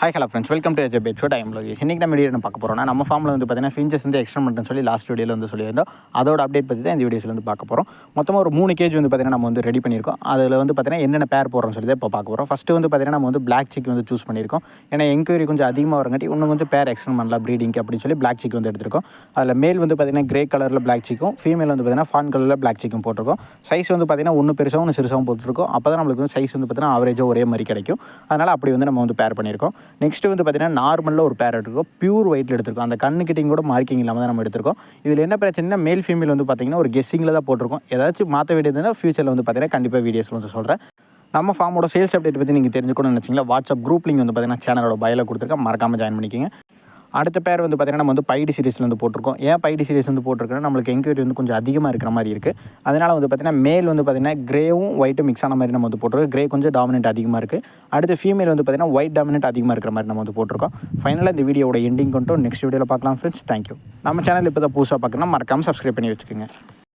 Hi hello friends, welcome to edge bed show time Lokesh. இன்றைக்கி நம்ம video பார்க்க போகிறோம்னா நம்ம ஃபார்மில் வந்து பார்த்தீங்கன்னா ஃபின்ச்சஸ் வந்து எக்ஸ்டெண்ட் பண்ணுறேன்னு சொல்லி லாஸ்ட் வீடியோவில் வந்து சொல்லியிருந்தோம். அதோட அப்டேட் பற்றி தான் இந்த வீடியோஸில் வந்து பார்க்க போகிறோம். மொத்தமாக ஒரு 3 கேஜ் வந்து பார்த்தீங்கன்னா நம்ம வந்து ரெடி பண்ணியிருக்கோம். அதில் வந்து பார்த்தீங்கன்னா என்னென்ன பேர் போடுறோம்னு சொல்லி தான் இப்போ பார்க்க போகிறோம். ஃபஸ்ட்டு வந்து பார்த்தீங்கன்னா நம்ம வந்து பிளாக் சிக் வந்து சூஸ் பண்ணியிருக்கோம். ஏன்னா என்கொயரி கொஞ்சம் அதிகமாக வரங்காட்டி இன்னும் கொஞ்சம் பேர் எக்ஸ்டெண்ட் பண்ணலாம் ப்ரீடிங்க்கு அப்படின்னு சொல்லி பிளாக் சிக் வந்து எடுத்திருக்கோம். அதில் மேல் வந்து பார்த்தீங்கன்னா கிரே கலரில் பிளாக் சிக்கும், ஃபீமேல் வந்து பார்த்தீங்கன்னா ஃபான் கலரில் பிளாக் சிக்கும் போட்டிருக்கோம். சைஸ் வந்து பார்த்தீங்கன்னா ஒன்று பெருசாகவும் ஒன்று சிறுசாகவும் போட்டுருக்கோம். அப்போ தான் நம்மளுக்கு வந்து சைஸ் வந்து பார்த்தீங்கன்னா ஆவரேஜாக ஒரே மாதிரி கிடைக்கும். அதனால் அப்படி வந்து நம்ம வந்து பேர் பண்ணியிருக்கோம். நெக்ஸ்ட்டு வந்து பார்த்தீங்கன்னா நார்மலில் ஒரு பேர் எடுத்துருக்கோம். பியூர் ஒயிட்டில் எடுத்திருக்கோம். அந்த கண்ணுக்கிட்டையும் கூட மார்க்கிங் இல்லாமல் தான் நம்ம எடுத்திருக்கோம். இதில் என்ன பிரச்சனைனா மேல் ஃபீமேல் வந்து பார்த்தீங்கன்னா ஒரு கெஸ்ஸிங்கில் தான் போட்டிருக்கோம். ஏதாச்சும் மாற்ற வேண்டியதுன்னா ஃபியூச்சரில் வந்து பார்த்தீங்கன்னா கண்டிப்பாக வீடியோஸில் வந்து சொல்கிறேன். நம்ம ஃபார்மோட சேல்ஸ் அப்டேட் பற்றி நீங்கள் தெரிஞ்சுக்கணும்னு நினச்சிங்களா, வாட்ஸ்அப் குரூப் லிங்க் வந்து பார்த்தீங்கன்னா சேனலோட பயோவில் கொடுத்துருக்கேன். மறக்காமல் ஜாயின் பண்ணிக்கோங்க. அடுத்த பேர் வந்து பார்த்தீங்கன்னா நம்ம வந்து பைடி சீரிஸில் வந்து போட்டிருக்கோம். ஏன் பைடி சீரிஸ் வந்து போட்டிருக்கோன்னா நம்மளுக்கு என்கொயரி வந்து கொஞ்சம் அதிகமாக இருக்கிற மாதிரி இருக்குது. அதனால் வந்து பார்த்தீங்கன்னா மேல் வந்து பார்த்தீங்கன்னா கிரேவும் ஒயிட்டும் மிக்ஸ் ஆன மாதிரி நம்ம வந்து போட்டிருக்கோம். கிரே கொஞ்சம் டாமினேட் அதிகமாக இருக்குது. அடுத்து ஃபீமேல் வந்து பார்த்தீங்கன்னா ஒயிட் டாமினேட் அதிகமாக இருக்கிற மாதிரி நம்ம வந்து போட்டிருக்கோம். ஃபைனலாக இந்த வீடியோட எண்டிங் கொண்டு நெக்ஸ்ட் வீடியோவில் பார்க்கலாம் ஃப்ரெண்ட்ஸ். தேங்க்யூ. நம்ம சேனல் இப்போ தான் புதுசாக பார்க்கணும்னா மறக்காமல் சப்ஸ்கிரைப் பண்ணி வச்சுக்கோங்க.